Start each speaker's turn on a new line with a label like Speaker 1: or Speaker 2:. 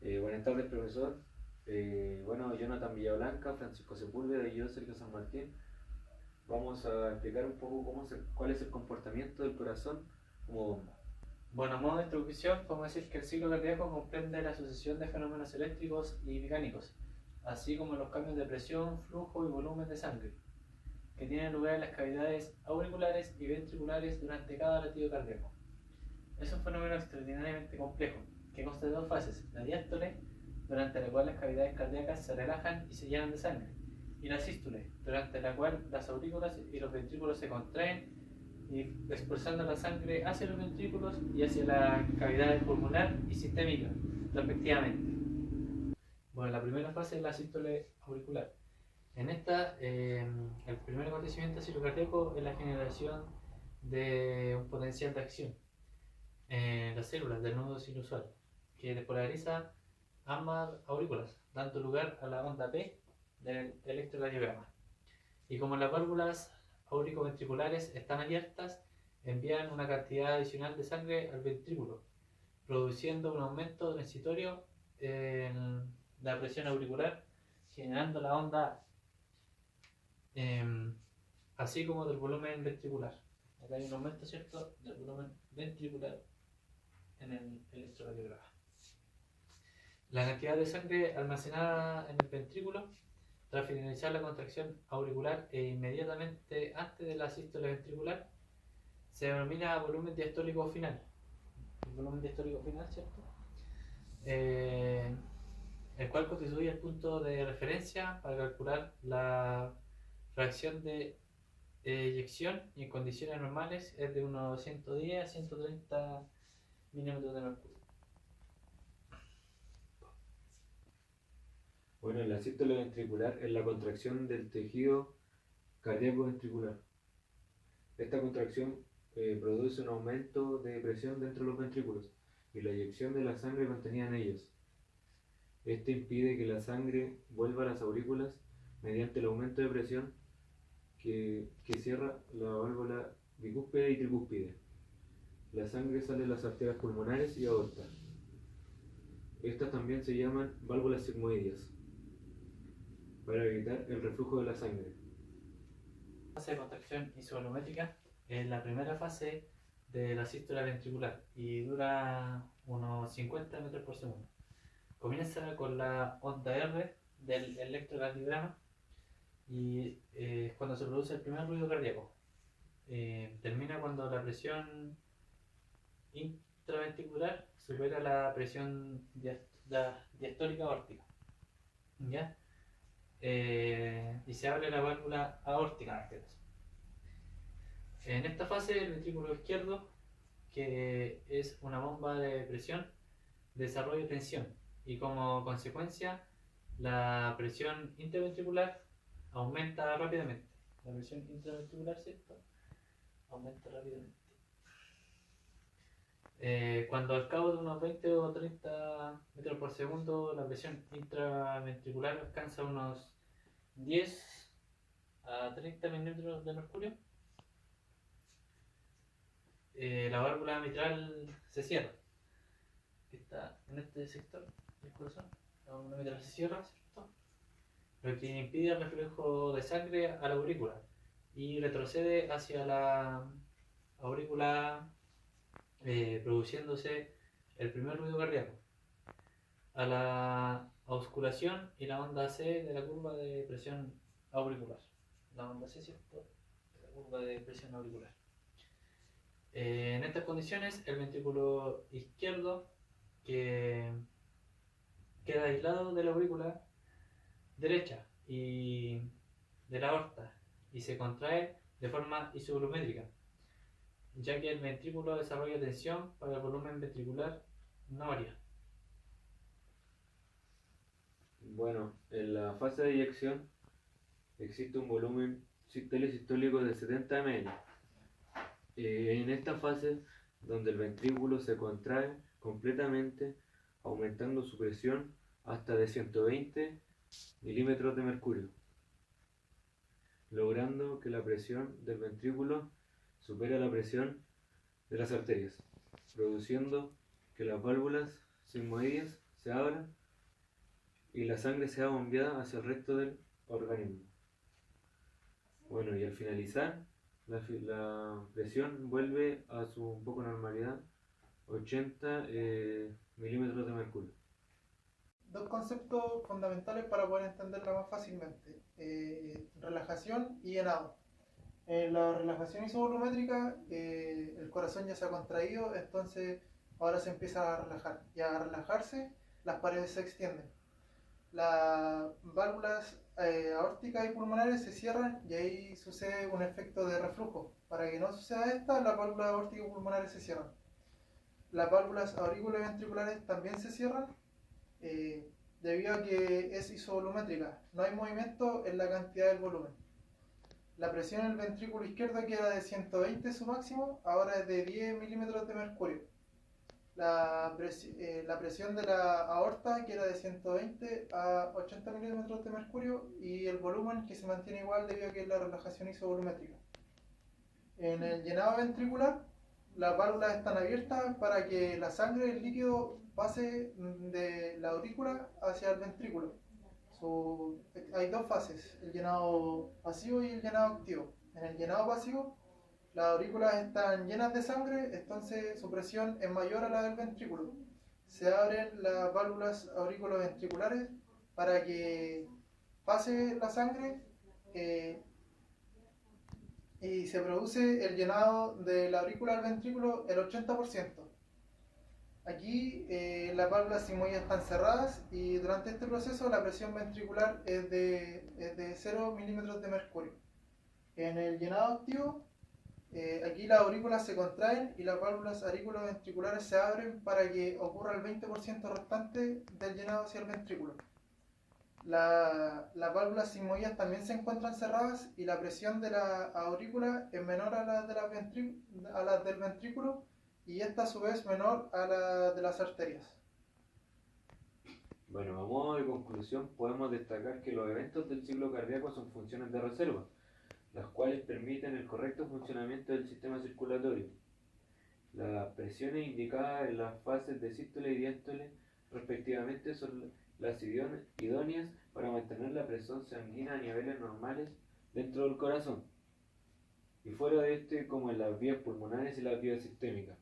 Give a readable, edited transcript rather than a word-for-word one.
Speaker 1: Buenas tardes, profesor. Bueno, Jonathan Villablanca, Francisco Sepúlveda y yo, Sergio San Martín, vamos a explicar un poco cuál es el comportamiento del corazón como bomba.
Speaker 2: Bueno, a modo de introducción, podemos decir que el ciclo cardíaco comprende la sucesión de fenómenos eléctricos y mecánicos, así como los cambios de presión, flujo y volumen de sangre, que tienen lugar en las cavidades auriculares y ventriculares durante cada latido cardíaco. Es un fenómeno extraordinariamente complejo, que consta de dos fases: la diástole, durante la cual las cavidades cardíacas se relajan y se llenan de sangre, y la sístole, durante la cual las aurículas y los ventrículos se contraen, y expulsando la sangre hacia los ventrículos y hacia la cavidad pulmonar y sistémica, respectivamente. Bueno, la primera fase es la sístole auricular. En esta, el primer acontecimiento cardíaco es la generación de un potencial de acción en las células del nodo sinusal, que despolariza ambas aurículas, dando lugar a la onda P del electrocardiograma. Y como las válvulas auricoventriculares están abiertas, envían una cantidad adicional de sangre al ventrículo, produciendo un aumento transitorio en la presión auricular, generando la onda así como del volumen ventricular. Acá hay un aumento, ¿cierto?, del volumen ventricular en el electrocardiograma. La cantidad de sangre almacenada en el ventrículo tras finalizar la contracción auricular e inmediatamente antes de la sístole ventricular se denomina volumen diastólico final. El volumen diastólico final, ¿cierto? El cual constituye el punto de referencia para calcular la fracción de eyección, y en condiciones normales es de unos 110 a 130 milímetros de mercurio.
Speaker 1: Bueno, la sístole ventricular es la contracción del tejido cardíaco ventricular. Esta contracción produce un aumento de presión dentro de los ventrículos y la eyección de la sangre contenida en ellos. Este impide que la sangre vuelva a las aurículas mediante el aumento de presión que cierra la válvula bicúspide y tricúspide. La sangre sale de las arterias pulmonares y aorta. Estas también se llaman válvulas sigmoideas, para evitar el reflujo de la sangre.
Speaker 2: La fase de contracción isovolumétrica es la primera fase de la sístole ventricular y dura unos 50 metros por segundo. Comienza con la onda R del electrocardiograma y es cuando se produce el primer ruido cardíaco. Termina cuando la presión intraventricular supera la presión diastólica aórtica, ¿ya? Y se abre la válvula aórtica. En esta fase, el ventrículo izquierdo, que es una bomba de presión, desarrolla tensión, y como consecuencia la presión intraventricular aumenta rápidamente. La presión intraventricular, ¿cierto?, aumenta rápidamente. Cuando al cabo de unos 20 o 30 metros por segundo la presión intraventricular alcanza unos 10 a 30 milímetros de mercurio, la válvula mitral se cierra. Está en este sector del corazón, la válvula mitral se cierra, ¿cierto?, lo que impide el reflejo de sangre a la aurícula y retrocede hacia la aurícula, produciéndose el primer ruido cardíaco, a la auscultación y la onda C de la curva de presión auricular. La onda C, ¿cierto?, de la curva de presión auricular. En estas condiciones, el ventrículo izquierdo, que queda aislado de la aurícula derecha y de la aorta, y se contrae de forma isovolumétrica, ya que el ventrículo desarrolla tensión para el volumen ventricular no varía.
Speaker 1: Bueno, en la fase de eyección existe un volumen telesistólico de 70 ml. En esta fase, donde el ventrículo se contrae completamente, aumentando su presión hasta de 120 milímetros de mercurio, logrando que la presión del ventrículo supere la presión de las arterias, produciendo que las válvulas sigmoideas se abra y la sangre sea bombeada hacia el resto del organismo. Bueno, y al finalizar, la presión vuelve a su un poco normalidad, 80 milímetros de mercurio.
Speaker 3: Dos conceptos fundamentales para poder entenderla más fácilmente: relajación y llenado. En la relajación isovolumétrica, el corazón ya se ha contraído, entonces ahora se empieza a relajar, y al relajarse las paredes se extienden. Las válvulas aórticas y pulmonares se cierran y ahí sucede un efecto de reflujo. Para que no suceda esto, las válvulas aórticas y pulmonares se cierran. Las válvulas auriculoventriculares también se cierran debido a que es isovolumétrica. No hay movimiento en la cantidad del volumen. La presión en el ventrículo izquierdo, que era de 120 su máximo, ahora es de 10 milímetros de mercurio. La presión de la aorta, que era de 120 a 80 milímetros de mercurio, y el volumen, que se mantiene igual debido a que es la relajación isovolumétrica. En el llenado ventricular, las válvulas están abiertas para que la sangre, el líquido, pase de la aurícula hacia el ventrículo. Hay dos fases: el llenado pasivo y el llenado activo. En el llenado pasivo, las aurículas están llenas de sangre, entonces su presión es mayor a la del ventrículo. Se abren las válvulas auriculoventriculares para que pase la sangre y se produce el llenado de la aurícula al ventrículo el 80%. Aquí las válvulas sigmoides están cerradas y durante este proceso la presión ventricular es de 0 milímetros de mercurio. En el llenado activo, aquí las aurículas se contraen y las válvulas auriculoventriculares se abren para que ocurra el 20% restante del llenado hacia el ventrículo. Las válvulas sigmoides también se encuentran cerradas y la presión de la aurícula es menor a la del ventrículo, y esta a su vez menor a la de las arterias.
Speaker 1: Bueno, a modo de conclusión, podemos destacar que los eventos del ciclo cardíaco son funciones de reserva, las cuales permiten el correcto funcionamiento del sistema circulatorio. Las presiones indicadas en las fases de sístole y diástole respectivamente son las idóneas para mantener la presión sanguínea a niveles normales dentro del corazón, y fuera de este, como en las vías pulmonares y las vías sistémicas.